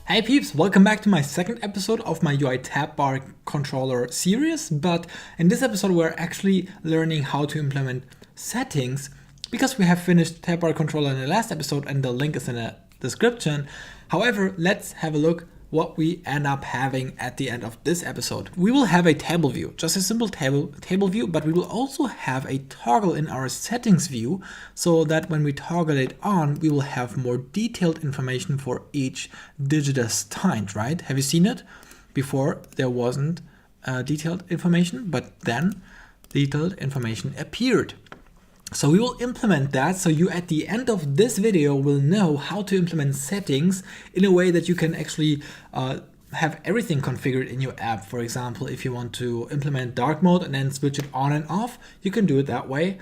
Hey peeps, welcome back to my second episode of my UITabBarController series, but in this episode we're actually learning how to implement settings because we have finished TabBarController in the last episode and the link is in the description. However, let's have a look what we end up having at the end of this episode. We will have a table view, just a simple table view, but we will also have a toggle in our settings view so that when we toggle it on, we will have more detailed information for each digit assigned, right? Have you seen it? Before there wasn't detailed information, but then detailed information appeared. So we will implement that, so you at the end of this video will know how to implement settings in a way that you can actually have everything configured in your app. For example, if you want to implement dark mode and then switch it on and off, you can do it that way.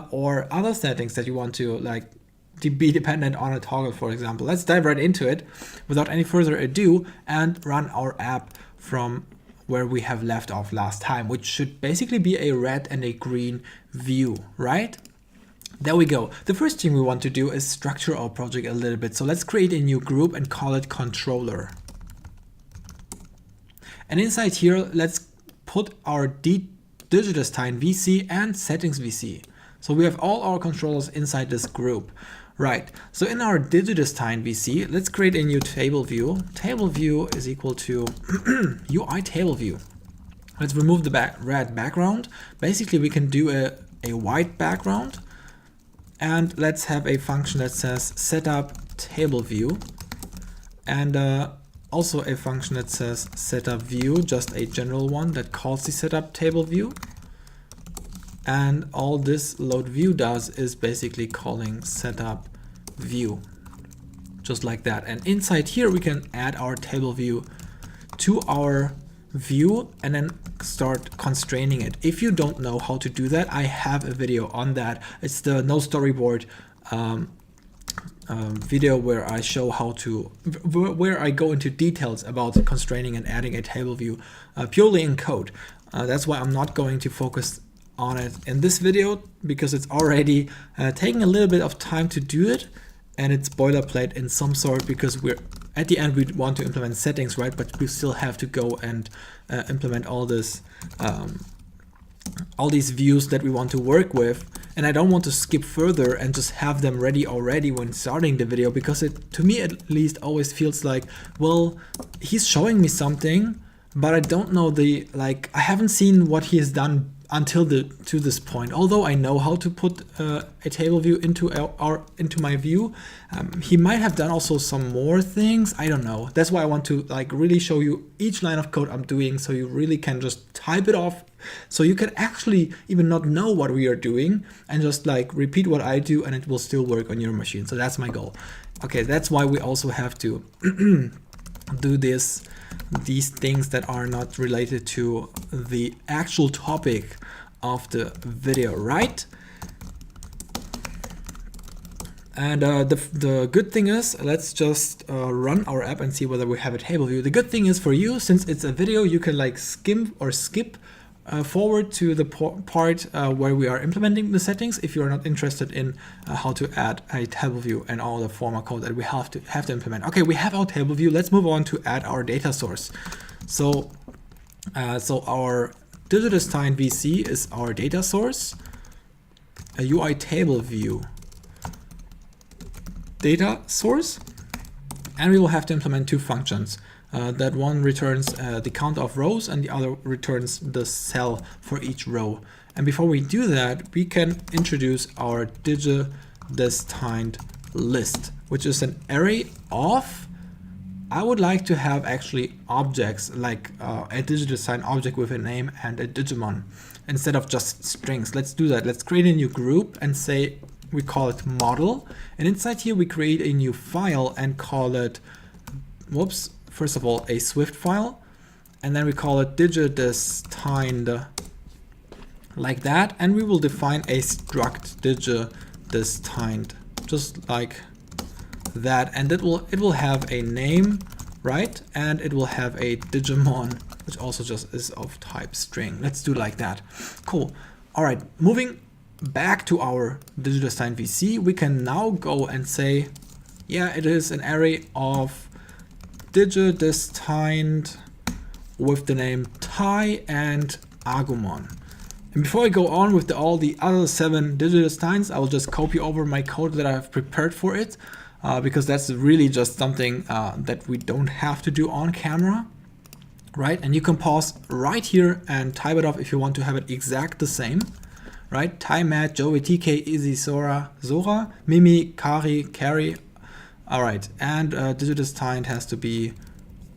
Or other settings that you want to be dependent on a toggle, for example. Let's dive right into it without any further ado and run our app from where we have left off last time, which should basically be a red and a green view, right? There we go. The first thing we want to do is structure our project a little bit. So let's create a new group and call it controller. And inside here, let's put our digitastine VC and settings VC. So we have all our controllers inside this group. Right, so in our digitastine VC, let's create a new table view. Table view is equal to UITableView. Let's remove the red background. Basically, we can do a white background. And let's have a function that says setup table view. And also a function that says setup view, just a general one that calls the setup table view. And all this load view does is basically calling setup view, just like that. And inside here, we can add our table view to our view and then start constraining it. If you don't know how to do that, I have a video on that. It's the no storyboard video where I show how to, where I go into details about constraining and adding a table view purely in code. That's why I'm not going to focus on it in this video because it's already taking a little bit of time to do it, and it's boilerplate in some sort because we're at the end we want to implement settings, right? But we still have to go and implement all this all these views that we want to work with, and I don't want to skip further and just have them ready already when starting the video, because it, to me at least, always feels like, well, he's showing me something but I don't know I haven't seen what he has done until to this point. Although I know how to put a table view into my view, he might have done also some more things. I don't know. That's why I want to really show you each line of code I'm doing, so you really can just type it off, so you can actually even not know what we are doing and just repeat what I do, and it will still work on your machine. So that's my goal. Okay, that's why we also have to do these things that are not related to the actual topic of the video, right? And the good thing is, let's just run our app and see whether we have a table view. The good thing is for you, since it's a video, you can skim or skip forward to the part where we are implementing the settings if you're not interested in how to add a table view and all the formal code that we have to implement. Okay, we have our table view. Let's move on to add our data source. So our digitastine VC is our data source, a UITableView data source, and we will have to implement two functions. That one returns the count of rows and the other returns the cell for each row. And before we do that, we can introduce our digitastine list, which is an array of, I would like to have actually objects, like a digitastine object with a name and a Digimon instead of just strings. Let's do that. Let's create a new group and say we call it model. And inside here, we create a new file and call it, first of all, a Swift file, and then we call it digitastine like that, and we will define a struct digitastine just like that, and it will have a name, right? And it will have a Digimon, which also just is of type string. Let's do like that. Cool. All right, moving back to our digitastine VC, we can now go and say, yeah, it is an array of digidestined with the name Thai and Agumon. And before I go on with all the other 7 digidestineds, I will just copy over my code that I have prepared for it, because that's really just something that we don't have to do on camera, right? And you can pause right here and type it off if you want to have it exact the same, right? Thai, Matt, Joey, TK, Izzy, Zora, Mimi, Kari, Carrie. All right, and digidestined has to be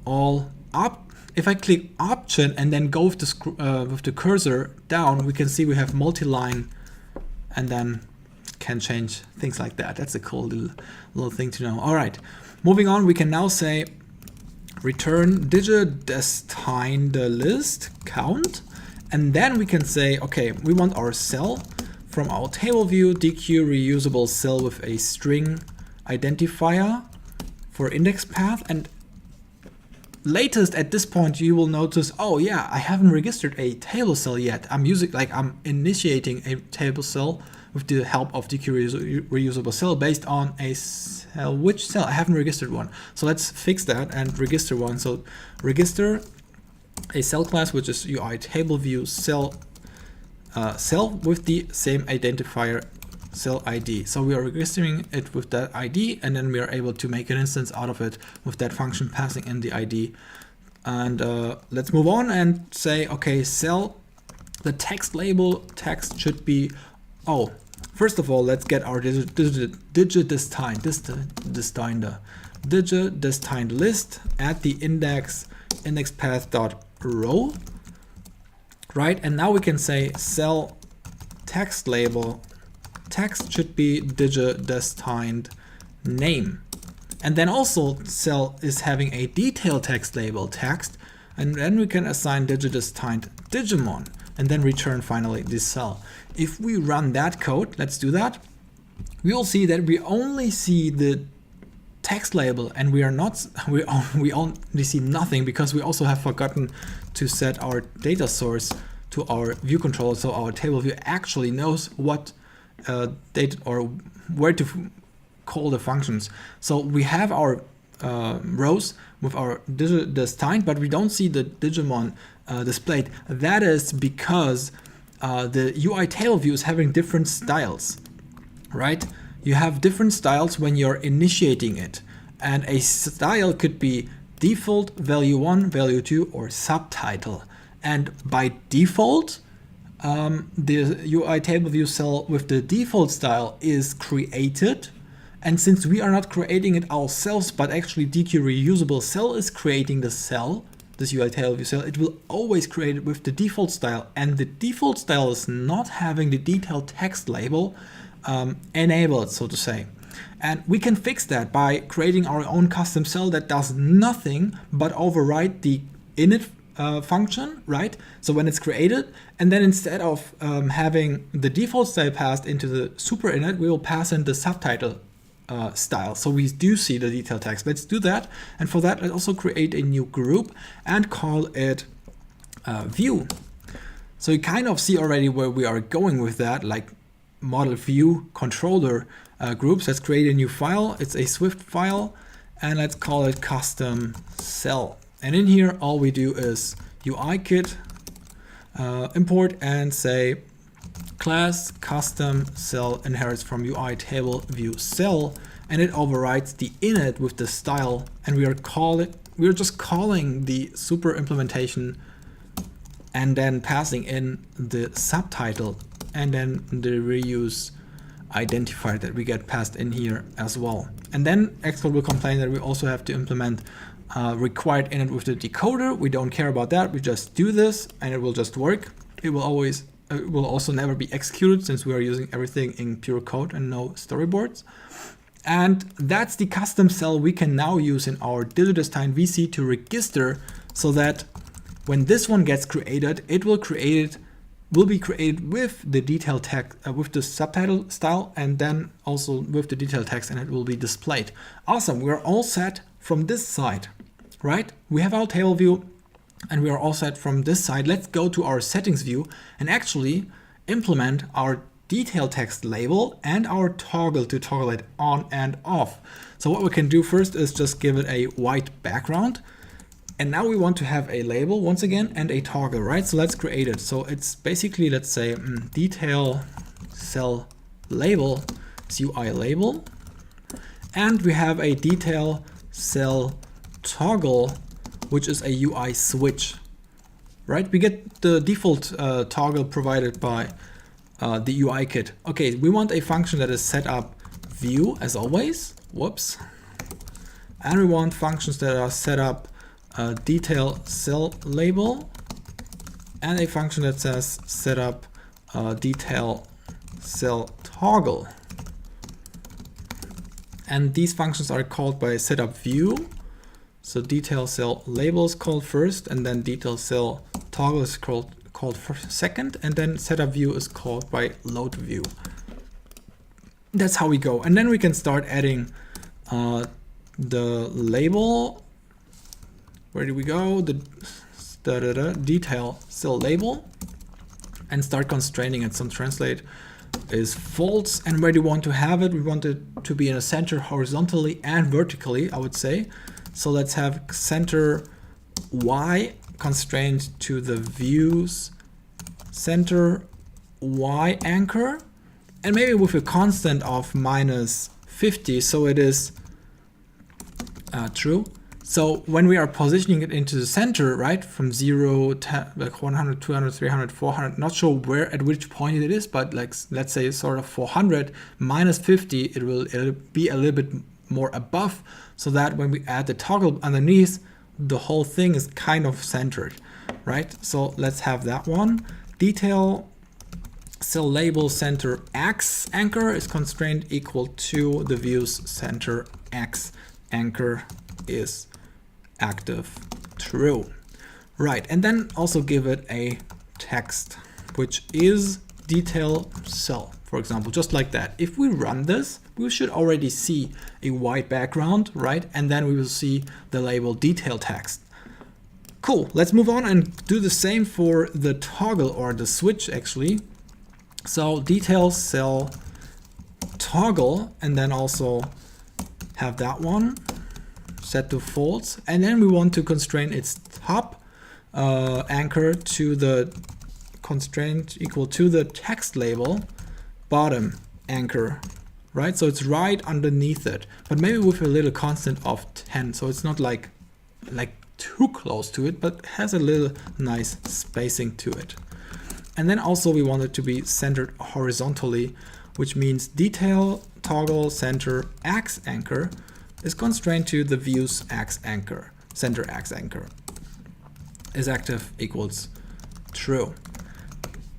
all up. If I click Option and then go with the cursor down, we can see we have multi-line, and then can change things like that. That's a cool little thing to know. All right, moving on, we can now say return digidestined list count, and then we can say, okay, we want our cell from our table view, DQ reusable cell with a string identifier for index path. And latest at this point you will notice, oh yeah, I haven't registered a table cell yet. I'm initiating a table cell with the help of DQ reusable cell based on a cell. Which cell? I haven't registered one. So let's fix that and register one. So register a cell class, which is UITableView cell with the same identifier cell ID. So we are registering it with that ID, and then we are able to make an instance out of it with that function passing in the ID. And let's move on and say, okay, cell, the text label text should be, oh, first of all, let's get our digidestined list at the index path dot row, right? And now we can say cell text label text should be digidestined name, and then also cell is having a detail text label text, and then we can assign digidestined Digimon and then return finally this cell. If we run that code, let's do that, we will see that we only see the text label, and we only see nothing because we also have forgotten to set our data source to our view controller, so our table view actually knows what data or where to call the functions. So we have our rows with our digidestined, but we don't see the Digimon displayed. That is because the UI table view is having different styles, right? You have different styles when you're initiating it, and a style could be default, value 1, value 2, or subtitle. And by default, the UI table view cell with the default style is created, and since we are not creating it ourselves, but actually DQ reusable cell is creating the cell, this UI table view cell, it will always create it with the default style, and the default style is not having the detailed text label enabled, so to say. And we can fix that by creating our own custom cell that does nothing but override the init function, right? So when it's created, and then instead of having the default style passed into the super init, we will pass in the subtitle style. So we do see the detailed text. Let's do that. And for that, let's also create a new group and call it view. So you kind of see already where we are going with that, like model view controller groups. Let's create a new file. It's a Swift file, and let's call it custom cell. And in here, all we do is UIKit import and say class custom cell inherits from UI table view cell, and it overrides the init with the style, and we're just calling the super implementation and then passing in the subtitle and then the reuse identifier that we get passed in here as well. And then Xcode will complain that we also have to implement required init with the decoder. We don't care about that. We just do this and it will just work. It will also never be executed since we are using everything in pure code and no storyboards. And that's the custom cell we can now use in our digidestined VC to register, so that when this one gets created, it will be created with the detail text, with the subtitle style, and then also with the detail text, and it will be displayed. Awesome, we're all set from this side, right? We have our table view and we are all set from this side. Let's go to our settings view and actually implement our detail text label and our toggle to toggle it on and off. So what we can do first is just give it a white background. And now we want to have a label once again and a toggle, right? So let's create it. So it's basically, let's say detail cell label is UI label. And we have a detail cell toggle, which is a UI switch, right? We get the default toggle provided by the UI kit. Okay, we want a function that is set up view as always. Whoops. And we want functions that are set up detail cell label and a function that says set up detail cell toggle. And these functions are called by setup view. So detail cell label is called first, and then detail cell toggle is called second, and then setup view is called by load view. That's how we go. And then we can start adding the label. Where do we go? The detail cell label, and start constraining it. Some translate is false. And where do we want to have it? We want it to be in a center horizontally and vertically, I would say. So let's have center Y constrained to the views center Y anchor, and maybe with a constant of -50, so it is true. So when we are positioning it into the center, right, from 0 to like 100, 200, 300, 400, not sure where at which point it is, but like let's say sort of 400 -50, it'll be a little bit more above, so that when we add the toggle underneath, the whole thing is kind of centered, right? So let's have that one. Detail cell label center X anchor is constrained equal to the views center X anchor is active true, right? And then also give it a text, which is detail cell, for example, just like that. If we run this, we should already see a white background, right? And then we will see the label detail text. Cool, let's move on and do the same for the toggle, or the switch actually. So detail cell toggle, and then also have that one set to false, and then we want to constrain its top anchor to the constraint equal to the text label bottom anchor, right? So it's right underneath it, but maybe with a little constant of 10, so it's not like too close to it, but has a little nice spacing to it. And then also we want it to be centered horizontally, which means detail toggle center X anchor is constrained to the views X anchor, center X anchor is active equals true.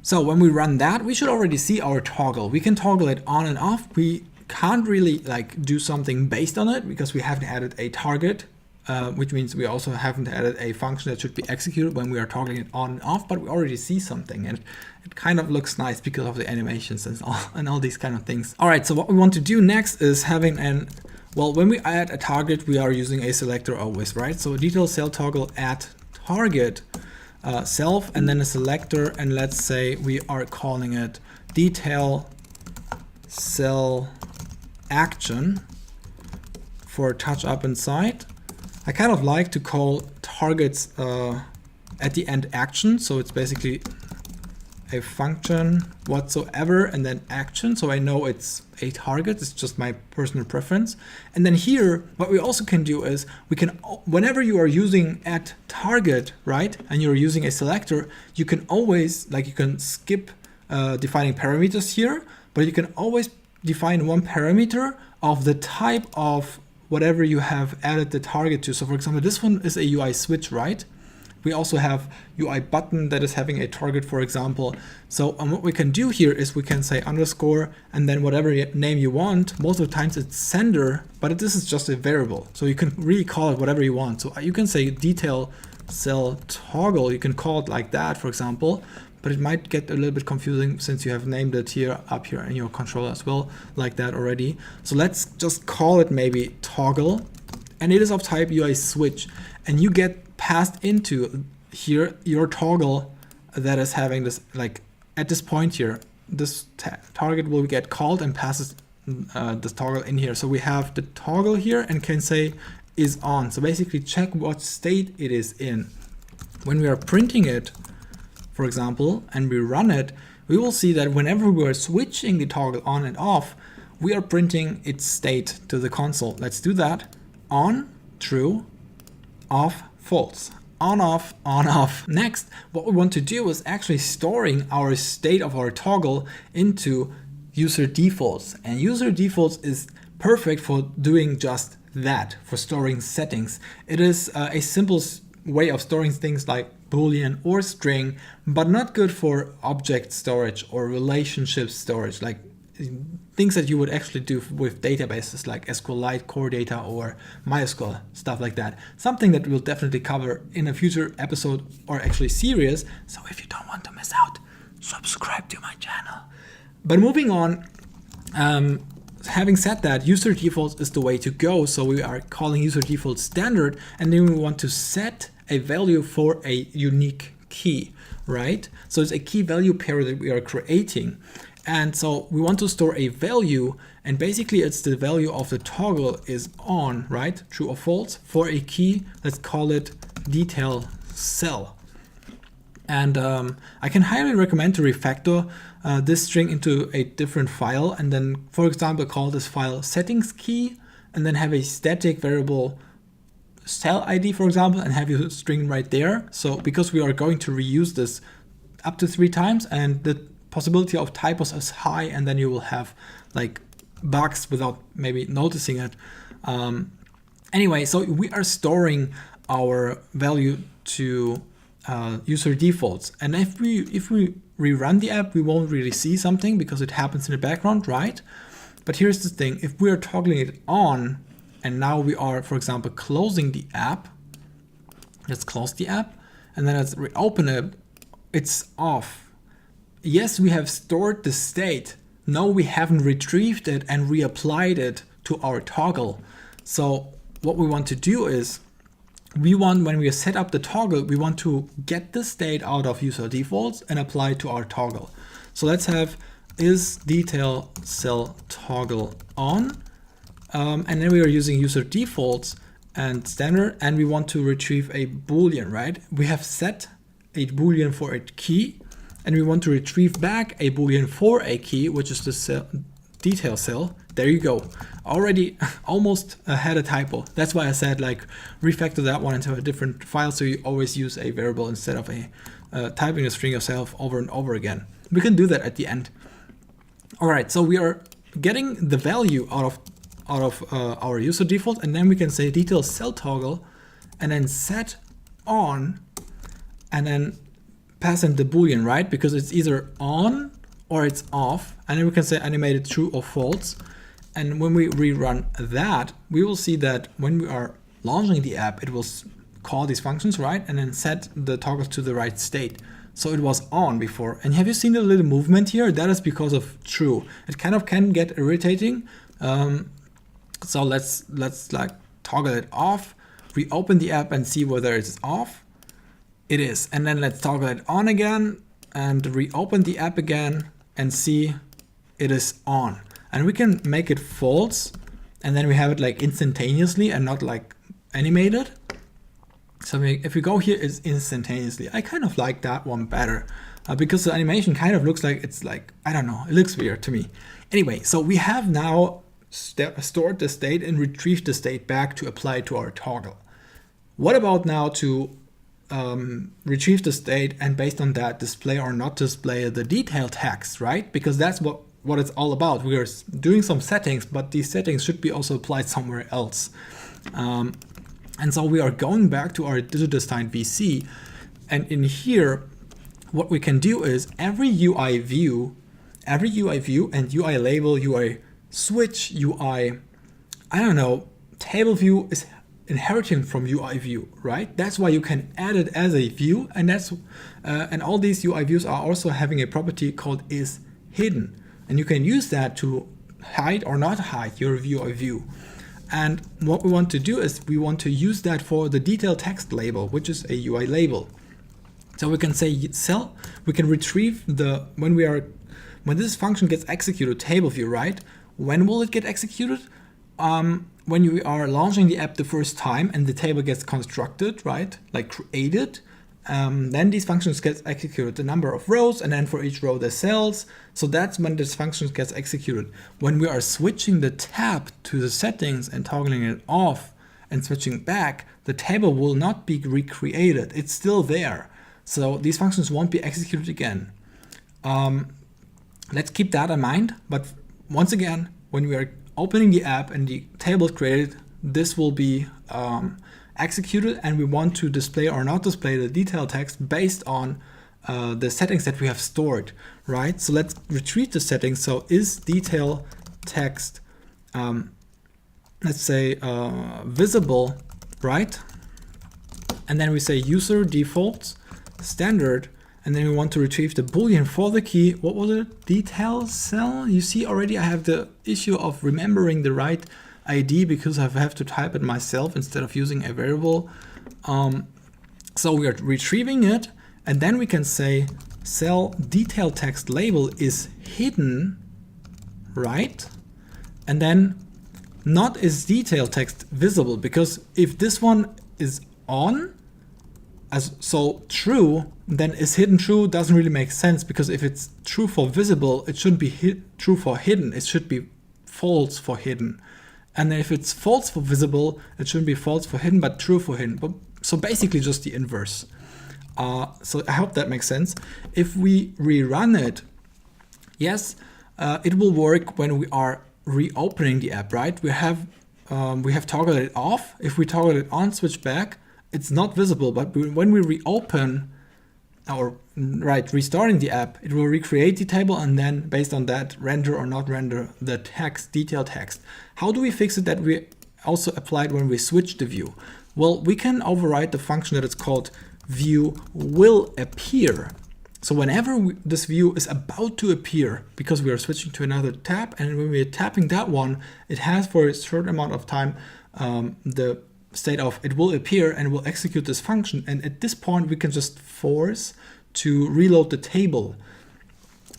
So when we run that, we should already see our toggle. We can toggle it on and off. We can't really like do something based on it because we haven't added a target, which means we also haven't added a function that should be executed when we are toggling it on and off, but we already see something, and it kind of looks nice because of the animations and all these kind of things. All right, so what we want to do next is having well, when we add a target, we are using a selector always, right? So detail cell toggle add target self, and then a selector, and let's say we are calling it detail cell action for touch up inside. I kind of like to call targets at the end action, so it's basically a function whatsoever and then action, so I know it's a target. It's just my personal preference. And then here what we also can do is we can, whenever you are using at target, right, and you're using a selector, you can always, like, you can skip defining parameters here, but you can always define one parameter of the type of whatever you have added the target to. So for example, this one is a UI switch, right? We also have UI button that is having a target, for example. So what we can do here is we can say underscore and then whatever name you want. Most of the times it's sender, but this is just a variable. So you can really call it whatever you want. So you can say detail cell toggle. You can call it like that, for example, but it might get a little bit confusing since you have named it here up here in your controller as well, like that already. So let's just call it maybe toggle, and it is of type UI switch, and you get passed into here your toggle that is having this, like at this point here, this target will get called and passes this toggle in here. So we have the toggle here and can say is on. So basically check what state it is in. When we are printing it, for example, and we run it, we will see that whenever we are switching the toggle on and off, we are printing its state to the console. Let's do that. On, true, off, false. On, off, on, off. Next, what we want to do is actually storing our state of our toggle into user defaults. And user defaults is perfect for doing just that, for storing settings. It is a simple way of storing things like Boolean or string, but not good for object storage or relationship storage, like things that you would actually do with databases like SQLite, Core Data, or MySQL, stuff like that. Something that we'll definitely cover in a future episode or actually series. So if you don't want to miss out, subscribe to my channel. But moving on, having said that, user defaults is the way to go. So we are calling user default standard, and then we want to set a value for a unique key, right? So it's a key value pair that we are creating. And so we want to store a value, and basically it's the value of the toggle is on, right? True or false for a key. Let's call it detail cell. And I can highly recommend to refactor this string into a different file, and then, for example, call this file settings key, and then have a static variable cell ID, for example, and have your string right there. So because we are going to reuse this up to 3 times, and the possibility of typos is high, and then you will have like bugs without maybe noticing it. Anyway, so we are storing our value to user defaults, and if we rerun the app, we won't really see something because it happens in the background, right? But here's the thing: if we are toggling it on, and now we are, for example, closing the app. Let's close the app, and then let's reopen it. It's off. Yes, we have stored the state. No, we haven't retrieved it and reapplied it to our toggle. So what we want to do is, when we set up the toggle, we want to get the state out of user defaults and apply it to our toggle. So let's have is detail cell toggle on, and then we are using user defaults and standard, and we want to retrieve a Boolean, right? We have set a Boolean for a key, and we want to retrieve back a Boolean for a key, which is the cell, detail cell. There you go. Already almost had a typo. That's why I said like refactor that one into a different file, so you always use a variable instead of typing a string yourself over and over again. We can do that at the end. All right, so we are getting the value out of our user default, and then we can say detail cell toggle, and then set on, and then pass in the Boolean, right? Because it's either on or it's off, and then we can say animated true or false. And when we rerun that, we will see that when we are launching the app, it will call these functions, right? And then set the toggle to the right state. So it was on before. And have you seen the little movement here? That is because of true. It kind of can get irritating. So let's like toggle it off, reopen the app and see whether it's off. It is. And then let's toggle it on again and reopen the app again and see it is on. And we can make it false, and then we have it like instantaneously and not like animated. So if we go here, it's instantaneously. I kind of like that one better because the animation kind of looks like it's like, I don't know, it looks weird to me. Anyway, so we have now stored the state and retrieved the state back to apply it to our toggle. What about now to retrieve the state and based on that display or not display the detail text, right? Because that's what it's all about. We are doing some settings, but these settings should be also applied somewhere else. And so we are going back to our DigiDesign VC, and in here, what we can do is every UI view and UI label, UI switch, UI, I don't know, table view is inheriting from UI view, right? That's why you can add it as a view, and and all these UI views are also having a property called is hidden. And you can use that to hide or not hide your UI view. And what we want to do is we want to use that for the detail text label, which is a UI label. So we can say cell, we can retrieve when we are when this function gets executed, table view, right? When will it get executed? When you are launching the app the first time and the table gets constructed, right? Like created, then these functions get executed, the number of rows, and then for each row the cells. So that's when this function gets executed. When we are switching the tab to the settings and toggling it off and switching back, the table will not be recreated. It's still there. So these functions won't be executed again. Let's keep that in mind. But once again, when we are opening the app and the table is created, this will be executed, and we want to display or not display the detail text based on the settings that we have stored, right? So let's retrieve the settings. So is detail text, let's say visible, right? And then we say user defaults standard, and then we want to retrieve the boolean for the key. What was it? Detail cell. You see already I have the issue of remembering the right ID because I have to type it myself instead of using a variable. So we are retrieving it, and then we can say cell detail text label is hidden, right? And then not is detail text visible, because if this one is on, so true, then is hidden true doesn't really make sense, because if it's true for visible, it shouldn't be true for hidden. It should be false for hidden. And if it's false for visible, it shouldn't be false for hidden, but true for hidden. But, so basically just the inverse. So I hope that makes sense. If we rerun it, yes, it will work when we are reopening the app, right? We have toggled it off. If we toggle it on, switch back, it's not visible. But when we reopen, or restarting the app, it will recreate the table and then based on that render or not render the text, detail text. How do we fix it that we also applied when we switch the view? Well, we can override the function that is called view will appear. So whenever this view is about to appear, because we are switching to another tab, and when we are tapping that one, it has for a short amount of time the state of it will appear and will execute this function. And at this point, we can just force to reload the table.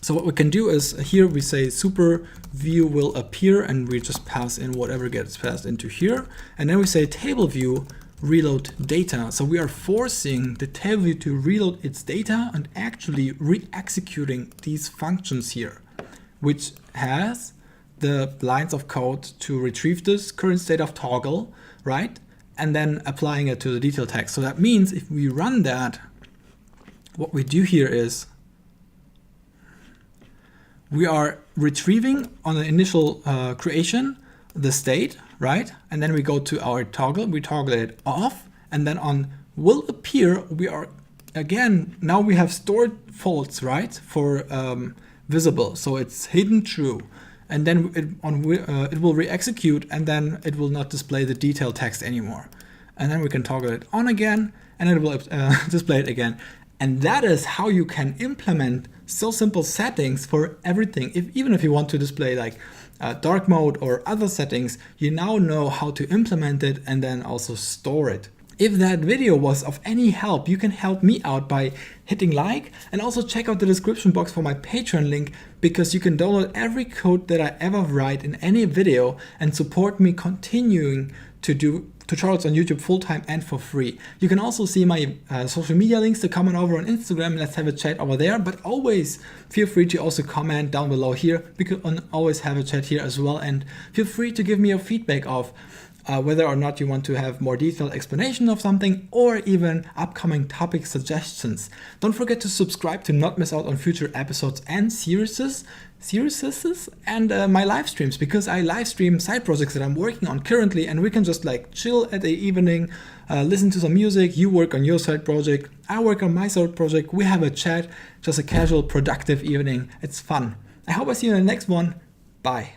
So what we can do is here we say super view will appear, and we just pass in whatever gets passed into here. And then we say table view reload data. So we are forcing the table view to reload its data and actually re-executing these functions here, which has the lines of code to retrieve this current state of toggle, right? And then applying it to the detail text. So that means if we run that, what we do here is we are retrieving on the initial creation the state, right? And then we go to our toggle, we toggle it off, and then on will appear, we are again, now we have stored false, right? For visible, so it's hidden true. And then it will re-execute, and then it will not display the detail text anymore. And then we can toggle it on again, and it will display it again. And that is how you can implement so simple settings for everything. Even if you want to display like dark mode or other settings, you now know how to implement it and then also store it. If that video was of any help, you can help me out by hitting like, and also check out the description box for my Patreon link, because you can download every code that I ever write in any video and support me continuing to do tutorials on YouTube full-time and for free. You can also see my social media links to comment over on Instagram. Let's have a chat over there, but always feel free to also comment down below here. We can always have a chat here as well, and feel free to give me your feedback of whether or not you want to have more detailed explanation of something, or even upcoming topic suggestions. Don't forget to subscribe to not miss out on future episodes and series and my live streams, because I live stream side projects that I'm working on currently, and we can just like chill at the evening, listen to some music, you work on your side project, I work on my side project, we have a chat, just a casual productive evening. It's fun. I hope I see you in the next one. Bye.